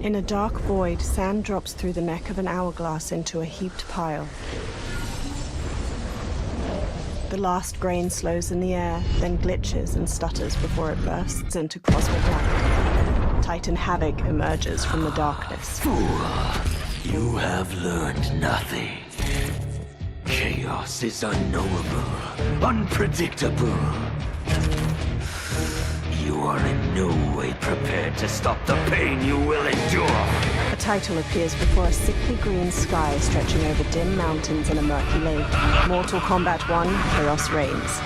In a dark void, sand drops through the neck of an hourglass into a heaped pile. The last grain slows in the air, then glitches and stutters before it bursts into cosmic light. Titan havoc emerges from the darkness. Fool, you have learned nothing. Chaos is unknowable, unpredictable. You are in no way prepared to stop the pain you will endure. A title appears before a sickly green sky stretching over dim mountains and a murky lake. Mortal Kombat 1, Chaos Reigns.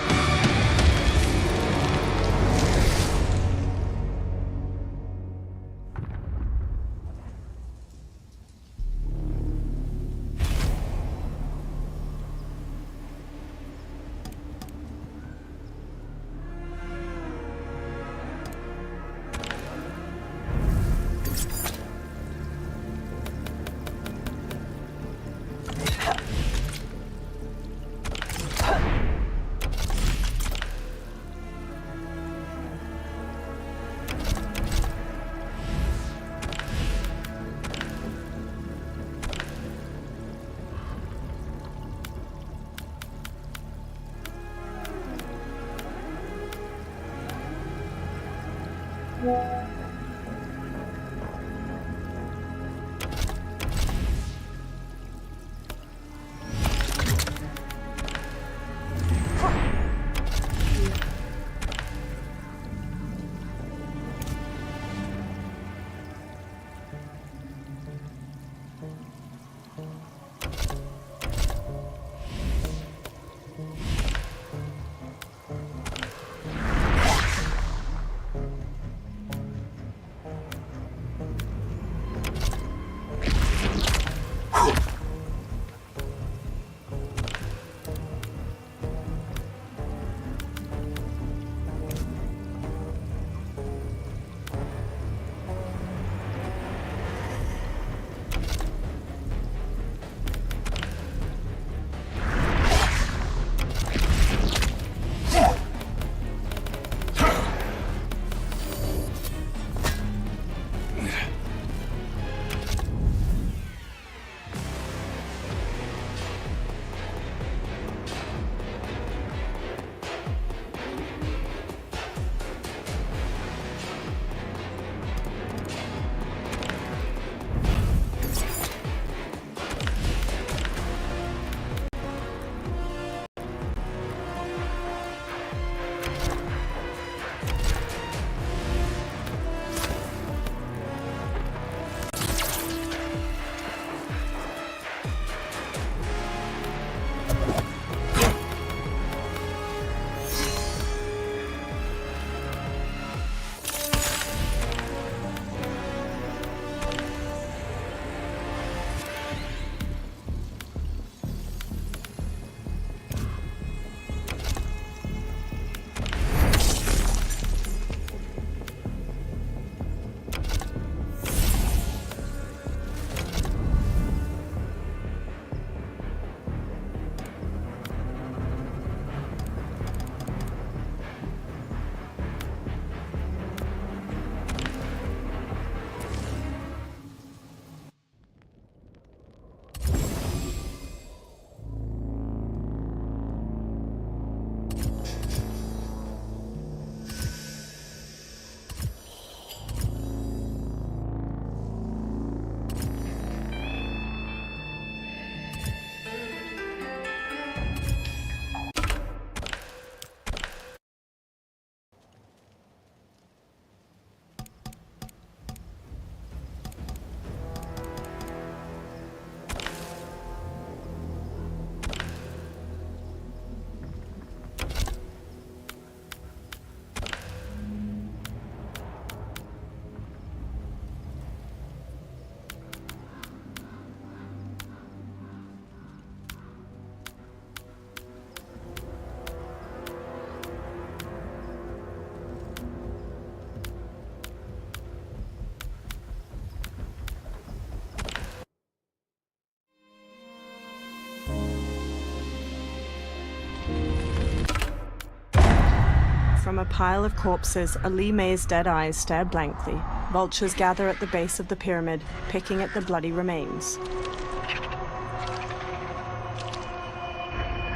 From a pile of corpses, Ali May's dead eyes stare blankly. Vultures gather at the base of the pyramid, picking at the bloody remains.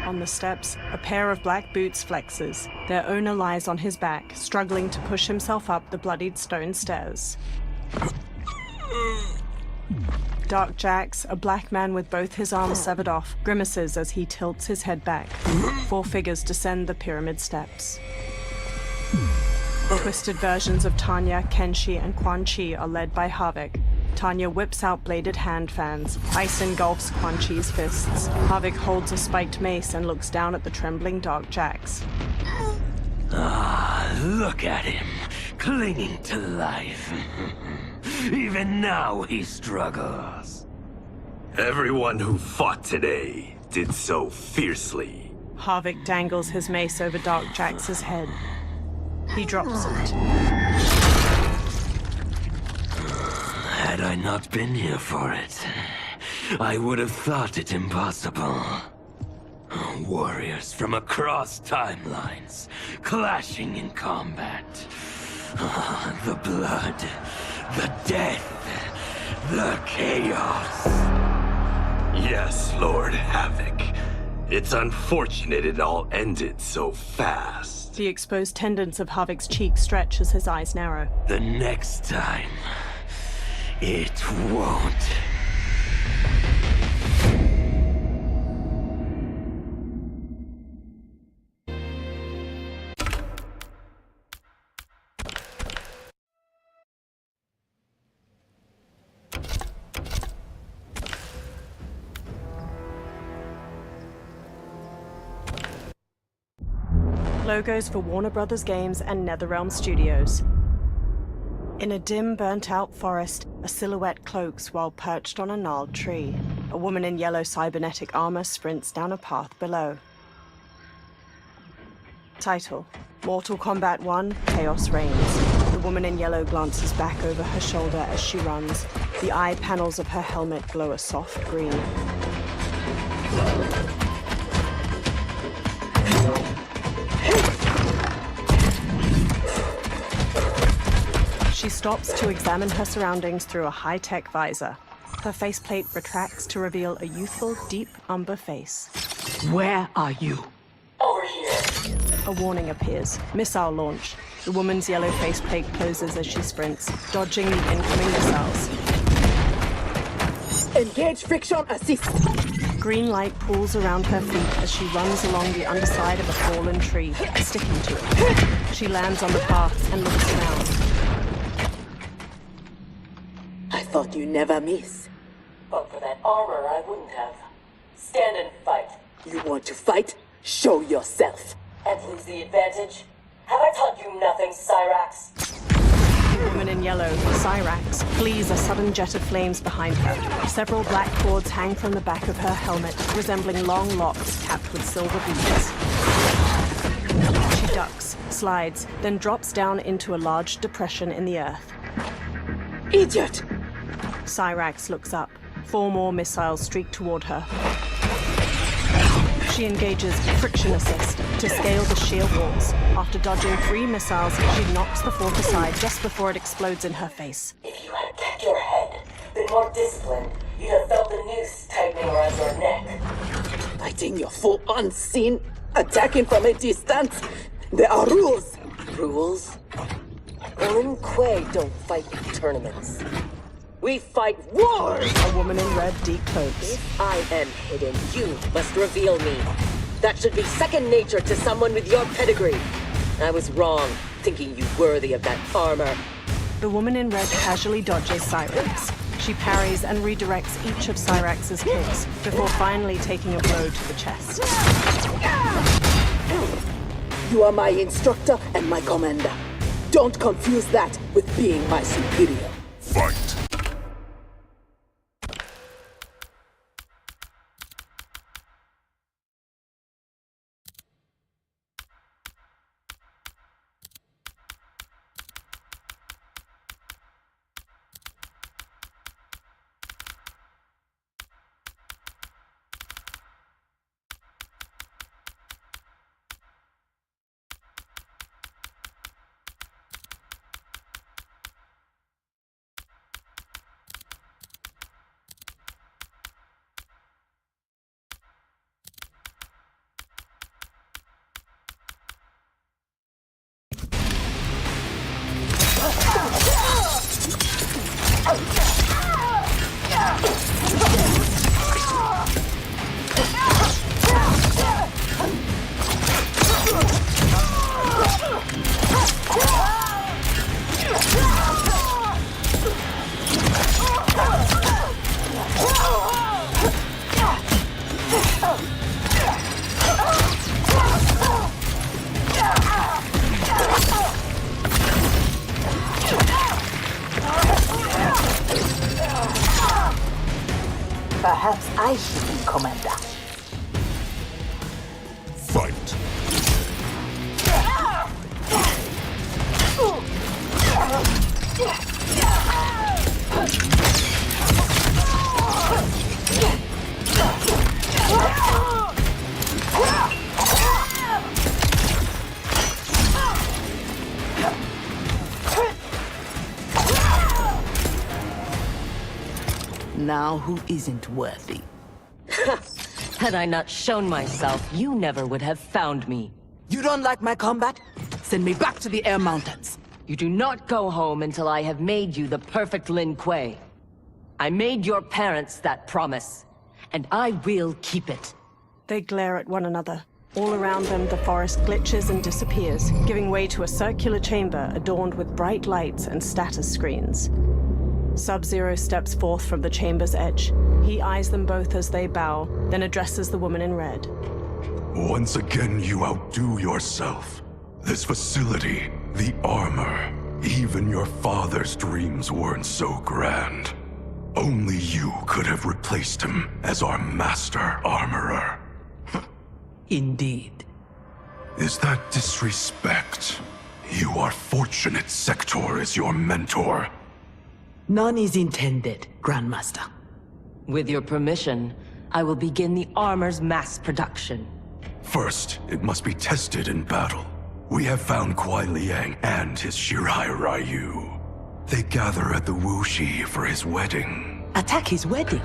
On the steps, a pair of black boots flexes. Their owner lies on his back, struggling to push himself up the bloodied stone stairs. Dark Jax, a black man with both his arms severed off, grimaces as he tilts his head back. 4 figures descend the pyramid steps. Twisted versions of Tanya, Kenshi, and Quan Chi are led by Havik. Tanya whips out bladed hand fans. Ice engulfs Quan Chi's fists. Havik holds a spiked mace and looks down at the trembling Dark Jax. Ah, look at him, clinging to life. Even now he struggles. Everyone who fought today did so fiercely. Havik dangles his mace over Dark Jax's head. He drops it. Had I not been here for it, I would have thought it impossible. Warriors from across timelines, clashing in combat. The blood, the death, the chaos. Yes, Lord Havoc. It's unfortunate it all ended so fast. The exposed tendons of Havik's cheek stretch as his eyes narrow. The next time, it won't. Logos for Warner Brothers Games and NetherRealm Studios. In a dim, burnt-out forest, a silhouette cloaks while perched on a gnarled tree. A woman in yellow cybernetic armor sprints down a path below. Title: Mortal Kombat 1 Chaos Reigns. The woman in yellow glances back over her shoulder as she runs. The eye panels of her helmet glow a soft green. She stops to examine her surroundings through a high-tech visor. Her faceplate retracts to reveal a youthful, deep umber face. Where are you? Over here. A warning appears. Missile launch. The woman's yellow faceplate closes as she sprints, dodging the incoming missiles. Engage friction assist. Green light pools around her feet as she runs along the underside of a fallen tree, sticking to it. She lands on the path and looks around. I thought you never miss. But for that armor, I wouldn't have. Stand and fight. You want to fight? Show yourself. And lose the advantage? Have I taught you nothing, Cyrax? The woman in yellow, Cyrax, flees a sudden jet of flames behind her. Several black cords hang from the back of her helmet, resembling long locks capped with silver beads. She ducks, slides, then drops down into a large depression in the earth. Idiot! Cyrax looks up. 4 more missiles streak toward her. She engages friction assist to scale the sheer walls. After dodging 3 missiles, she knocks the 4th aside just before it explodes in her face. If you had kept your head, been more disciplined, you'd have felt the noose tightening around your neck. Fighting your foe unseen, attacking from a distance. There are rules. Rules? Lin Kuei don't fight in tournaments. We fight wars! A woman in red decloaks. If I am hidden, you must reveal me. That should be second nature to someone with your pedigree. I was wrong, thinking you worthy of that armor. The woman in red casually dodges Cyrax. She parries and redirects each of Cyrax's kicks, before finally taking a blow to the chest. You are my instructor and my commander. Don't confuse that with being my superior. Fight! Perhaps I should be commander. Fight. Now who isn't worthy? Had I not shown myself, you never would have found me. You don't like my combat? Send me back to the Air Mountains. You do not go home until I have made you the perfect Lin Kuei. I made your parents that promise, and I will keep it. They glare at one another. All around them, the forest glitches and disappears, giving way to a circular chamber adorned with bright lights and status screens. Sub-Zero steps forth from the chamber's edge. He eyes them both as they bow, then addresses the woman in red. Once again, you outdo yourself. This facility, the armor, even your father's dreams weren't so grand. Only you could have replaced him as our master armorer. Indeed. Is that disrespect? You are fortunate Sector is your mentor. None is intended, Grandmaster. With your permission, I will begin the armor's mass production. First, it must be tested in battle. We have found Kuai Liang and his Shirai Ryu. They gather at the Wuxi for his wedding. Attack his wedding?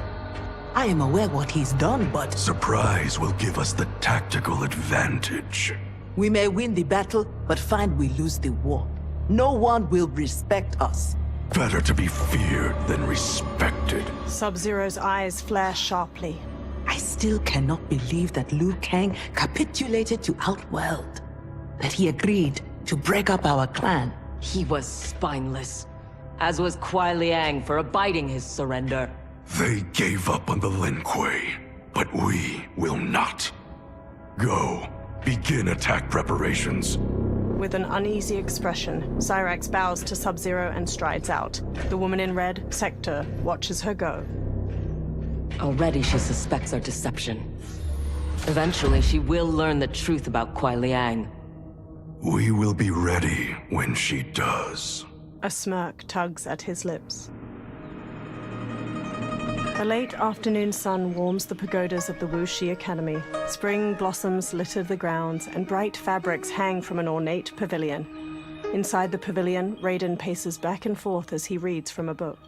I am aware what he's done, but... Surprise will give us the tactical advantage. We may win the battle, but find we lose the war. No one will respect us. Better to be feared than respected. Sub-Zero's eyes flare sharply. I still cannot believe that Liu Kang capitulated to Outworld. That he agreed to break up our clan. He was spineless, as was Kuai Liang for abiding his surrender. They gave up on the Lin Kuei, but we will not. Go, begin attack preparations. With an uneasy expression, Cyrax bows to Sub-Zero and strides out. The woman in red, Sector, watches her go. Already she suspects our deception. Eventually she will learn the truth about Kuai Liang. We will be ready when she does. A smirk tugs at his lips. A late afternoon sun warms the pagodas of the Wuxi Academy. Spring blossoms litter the grounds, and bright fabrics hang from an ornate pavilion. Inside the pavilion, Raiden paces back and forth as he reads from a book.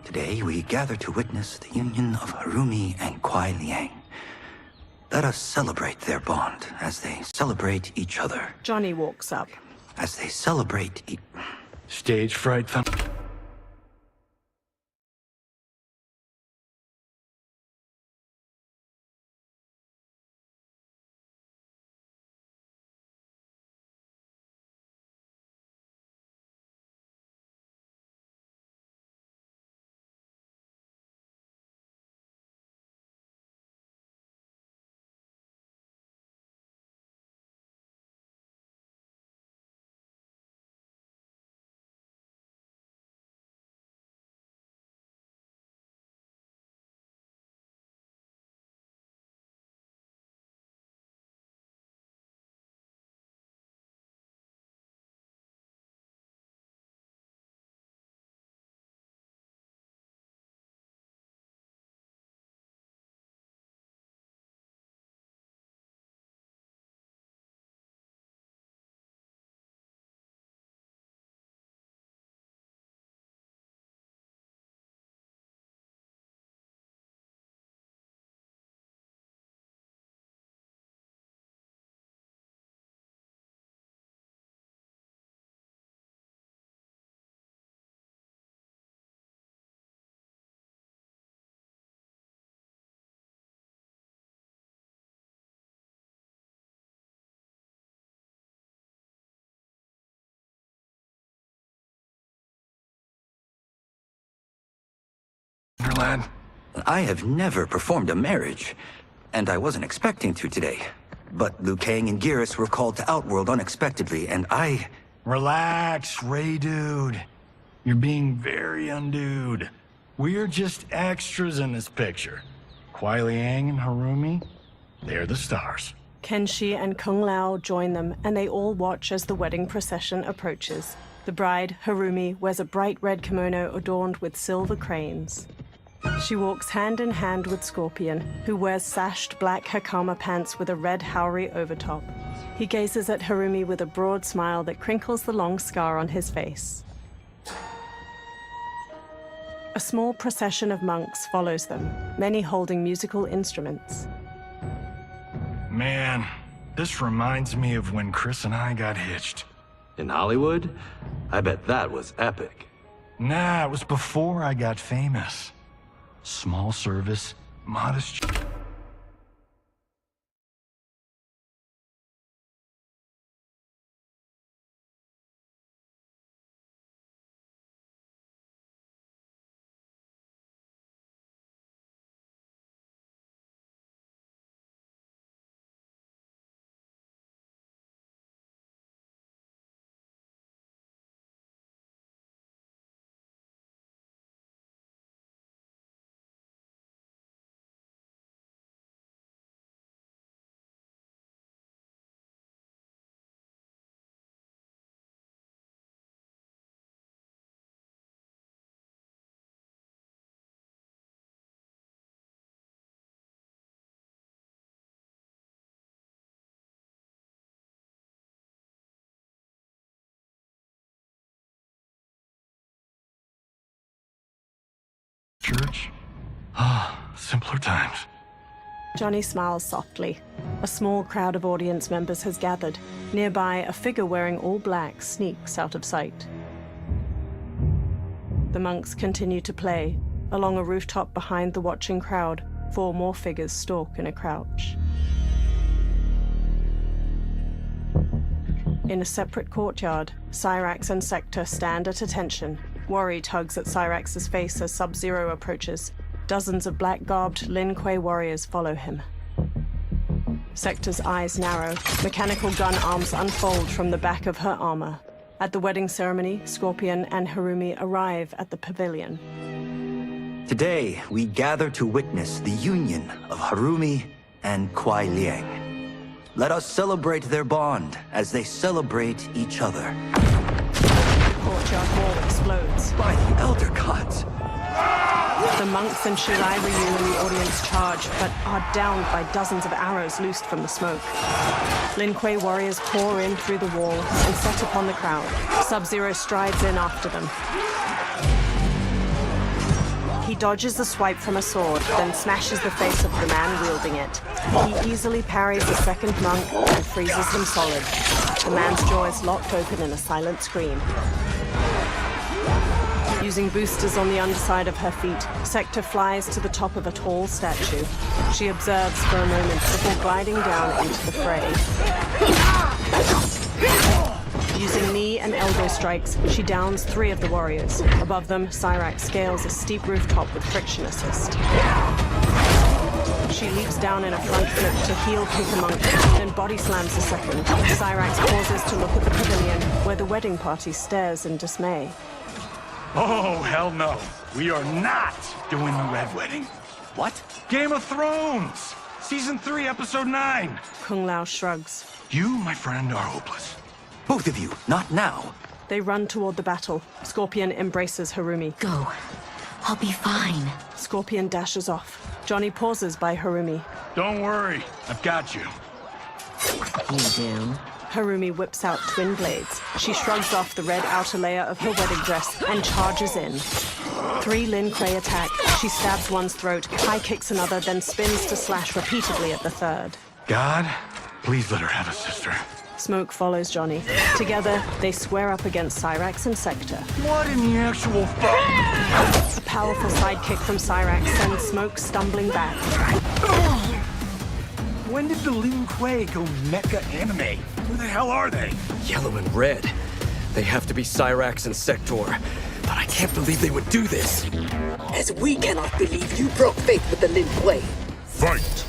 Today we gather to witness the union of Harumi and Kuai Liang. Let us celebrate their bond as they celebrate each other. Johnny walks up. As they celebrate Stage fright. Lad. I have never performed a marriage, and I wasn't expecting to today. But Liu Kang and Geras were called to Outworld unexpectedly, and I... Relax, Ray dude. You're being very undude. We're just extras in this picture. Kuai Liang and Harumi, they're the stars. Kenshi and Kung Lao join them, and they all watch as the wedding procession approaches. The bride, Harumi, wears a bright red kimono adorned with silver cranes. She walks hand in hand with Scorpion, who wears sashed black hakama pants with a red haori overtop. He gazes at Harumi with a broad smile that crinkles the long scar on his face. A small procession of monks follows them, many holding musical instruments. Man, this reminds me of when Chris and I got hitched. In Hollywood? I bet that was epic. Nah, it was before I got famous. Small service, modest... Church? Ah, simpler times. Johnny smiles softly. A small crowd of audience members has gathered. Nearby, a figure wearing all black sneaks out of sight. The monks continue to play. Along a rooftop behind the watching crowd, 4 more figures stalk in a crouch. In a separate courtyard, Cyrax and Sector stand at attention. Worry tugs at Cyrax's face as Sub-Zero approaches. Dozens of black-garbed Lin Kuei warriors follow him. Sector's eyes narrow. Mechanical gun arms unfold from the back of her armor. At the wedding ceremony, Scorpion and Harumi arrive at the pavilion. Today, we gather to witness the union of Harumi and Kuai Liang. Let us celebrate their bond as they celebrate each other. Courtyard wall explodes. By the Elder Gods! The monks and Shirai Ryu in the audience charge, but are downed by dozens of arrows loosed from the smoke. Lin Kuei warriors pour in through the wall and set upon the crowd. Sub-Zero strides in after them. He dodges a swipe from a sword, then smashes the face of the man wielding it. He easily parries the second monk and freezes him solid. The man's jaw is locked open in a silent scream. Using boosters on the underside of her feet, Sector flies to the top of a tall statue. She observes for a moment before gliding down into the fray. Using knee and elbow strikes, she downs 3 of the warriors. Above them, Cyrax scales a steep rooftop with friction assist. She leaps down in a front flip to heel kick a monk, then body slams a second. Cyrax pauses to look at the pavilion, where the wedding party stares in dismay. Oh, hell no. We are not doing the Red Wedding. What? Game of Thrones! Season 3, Episode 9. Kung Lao shrugs. You, my friend, are hopeless. Both of you, not now. They run toward the battle. Scorpion embraces Harumi. Go. I'll be fine. Scorpion dashes off. Johnny pauses by Harumi. Don't worry, I've got you. You do? Harumi whips out twin blades. She shrugs off the red outer layer of her wedding dress and charges in. 3 Lin Kuei attack. She stabs one's throat, high kicks another, then spins to slash repeatedly at the third. God, please let her have a sister. Smoke follows Johnny. Together, they square up against Cyrax and Sector. What in the actual fuck? A powerful sidekick from Cyrax sends Smoke stumbling back. When did the Lin Kuei go mecha anime? Who the hell are they? Yellow and red. They have to be Cyrax and Sector. But I can't believe they would do this. As we cannot believe you broke faith with the Lin Kuei. Fight!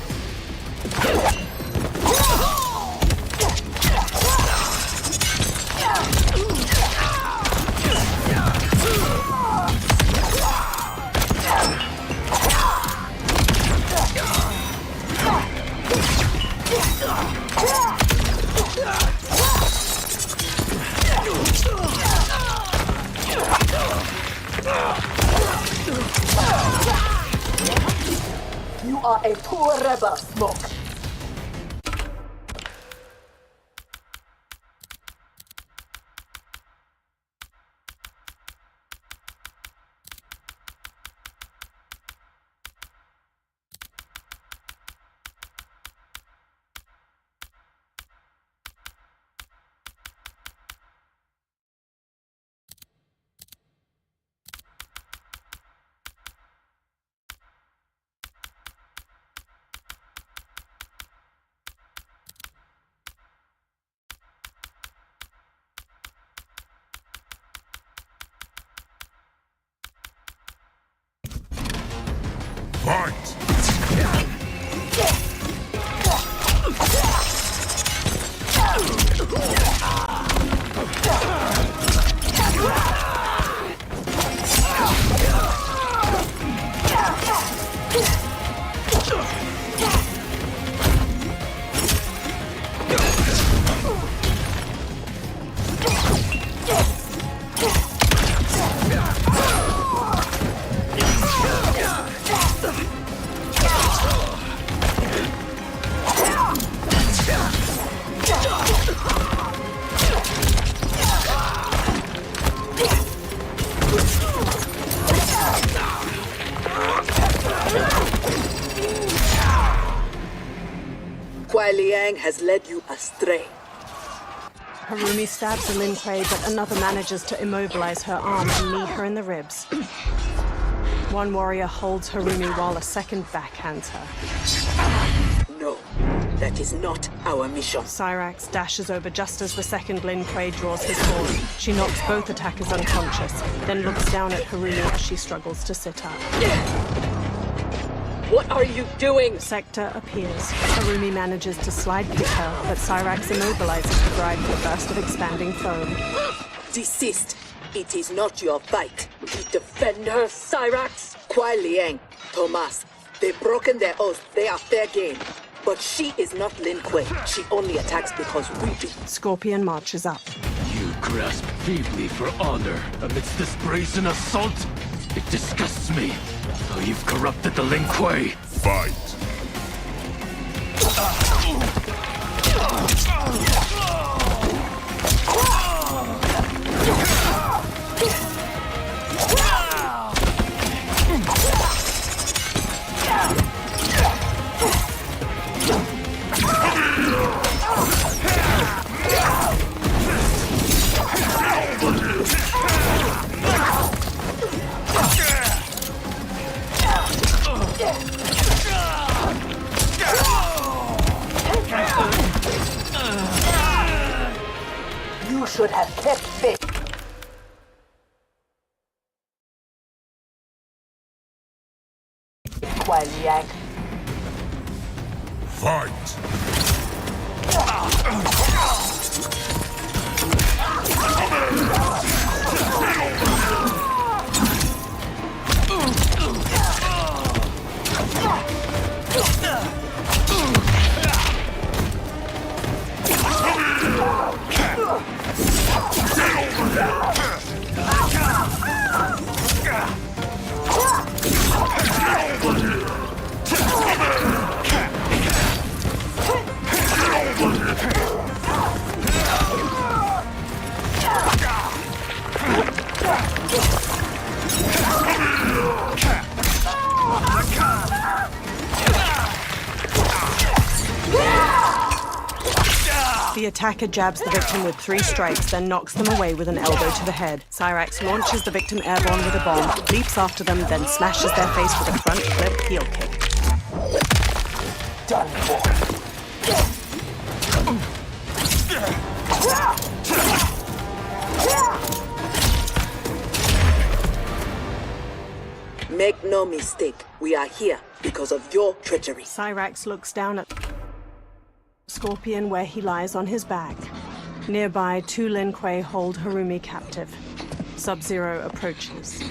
You are a poor rebel, Smoke. Fight! Kuai Liang has led you astray. Harumi stabs a Lin Kuei, but another manages to immobilize her arm and knee her in the ribs. One warrior holds Harumi while a second backhands her. No, that is not our mission. Cyrax dashes over just as the second Lin Kuei draws his sword. She knocks both attackers unconscious, then looks down at Harumi as she struggles to sit up. What are you doing? Sector appears. Harumi manages to slide kick her, but Cyrax immobilizes the bride with a burst of expanding foam. Desist. It is not your fight. We defend her, Cyrax. Kuai Liang, Thomas, they've broken their oath. They are fair game. But she is not Lin Kuei. She only attacks because we do. Scorpion marches up. You grasp feebly for honor amidst this brazen assault? It disgusts me how you've corrupted the Lin Kuei. Fight! You should have kept faith. Kuai Liang. Fight! The attacker jabs the victim with 3 strikes, then knocks them away with an elbow to the head. Cyrax launches the victim airborne with a bomb, leaps after them, then smashes their face with a front flip heel kick. Done for. Make no mistake, we are here because of your treachery. Cyrax looks down at Scorpion where he lies on his back. Nearby, 2 Lin Kuei hold Harumi captive. Sub-Zero approaches.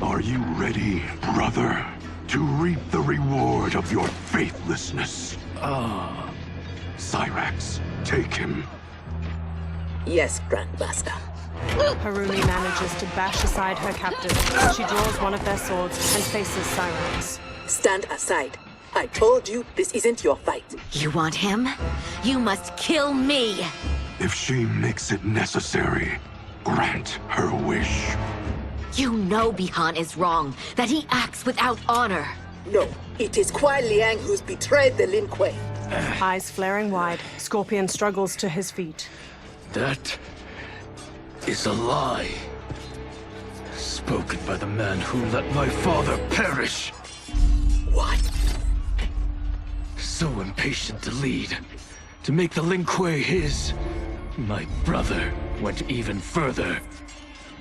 Are you ready, brother, to reap the reward of your faithlessness? Cyrax, take him. Yes, Grandmaster. Harumi manages to bash aside her captive. She draws one of their swords and faces Cyrax. stand aside. I told you this isn't your fight. You want him? You must kill me! If she makes it necessary, grant her wish. You know Bihan is wrong, that he acts without honor. No, it is Kuai Liang who's betrayed the Lin Kuei. Eyes flaring wide, Scorpion struggles to his feet. That is a lie. Spoken by the man who let my father perish. What? So impatient to lead, to make the Lin Kuei his. My brother went even further.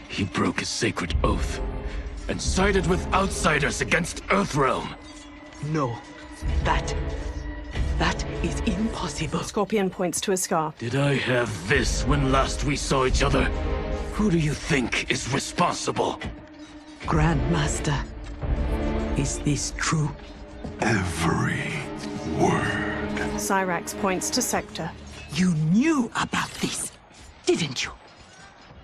He broke his sacred oath and sided with outsiders against Earthrealm. No, that is impossible. Scorpion points to his scar. Did I have this when last we saw each other? Who do you think is responsible? Grandmaster, is this true? Every word. Cyrax points to Sector. You knew about this, didn't you?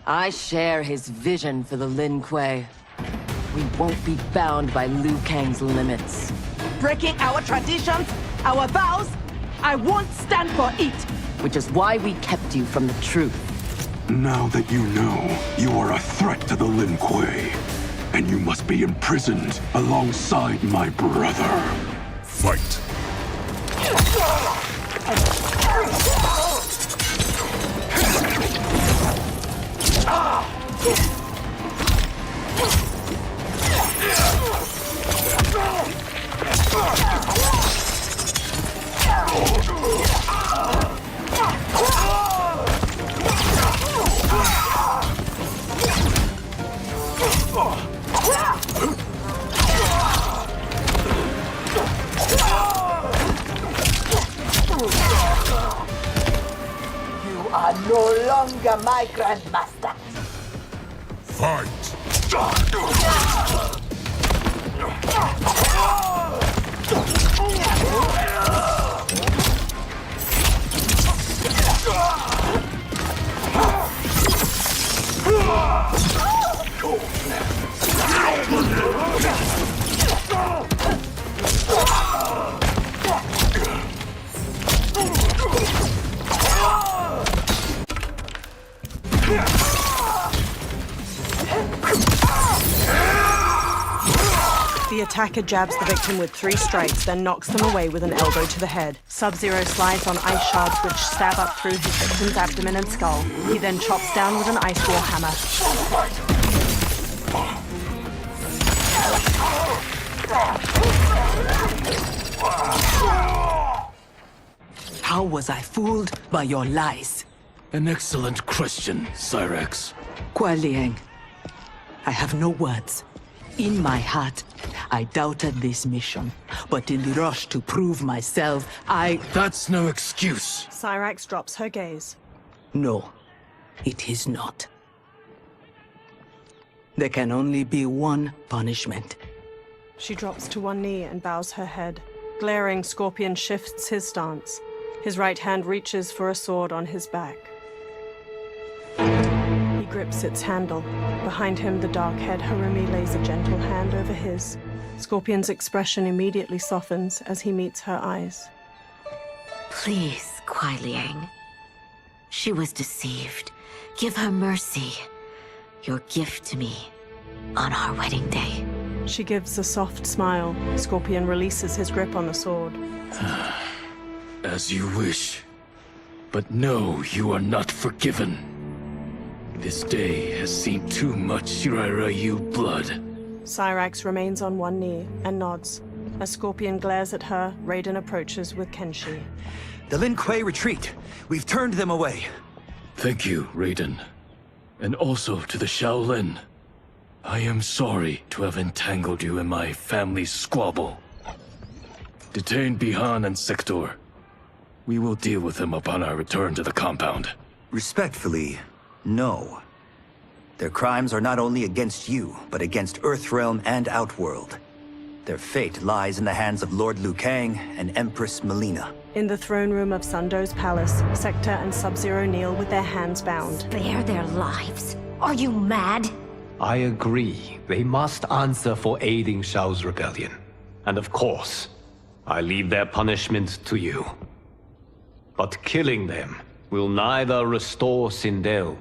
I share his vision for the Lin Kuei. We won't be bound by Liu Kang's limits. Breaking our traditions, our vows, I won't stand for it. Which is why we kept you from the truth. Now that you know, you are a threat to the Lin Kuei, and you must be imprisoned alongside my brother. Fight. You are no longer my grandmaster. Fight. The attacker jabs the victim with 3 strikes, then knocks them away with an elbow to the head. Sub-Zero slides on ice shards which stab up through his victim's abdomen and skull. He then chops down with an ice wall hammer. How was I fooled by your lies? An excellent question, Cyrax. Kuai Liang, I have no words. In my heart, I doubted this mission, but in the rush to prove myself, That's no excuse. Cyrax drops her gaze. No, it is not. There can only be one punishment. She drops to one knee and bows her head. Glaring, Scorpion shifts his stance. His right hand reaches for a sword on his back. He grips its handle. Behind him, the dark-haired Harumi lays a gentle hand over his. Scorpion's expression immediately softens as he meets her eyes. Please, Kuai Liang. She was deceived. Give her mercy. Your gift to me on our wedding day. She gives a soft smile. Scorpion releases his grip on the sword. As you wish. But no, you are not forgiven. This day has seen too much Shirairyu blood. Cyrax remains on one knee and nods. As Scorpion glares at her, Raiden approaches with Kenshi. The Lin Kuei retreat. We've turned them away. Thank you, Raiden. And also to the Shaolin. I am sorry to have entangled you in my family's squabble. Detain Bihan and Sector. We will deal with them upon our return to the compound. Respectfully, no. Their crimes are not only against you, but against Earthrealm and Outworld. Their fate lies in the hands of Lord Liu Kang and Empress Melina. In the throne room of Sundo's palace, Sector and Sub-Zero kneel with their hands bound. Spare their lives. Are you mad? I agree. They must answer for aiding Shao's rebellion. and of course, I leave their punishment to you. But killing them will neither restore Sindel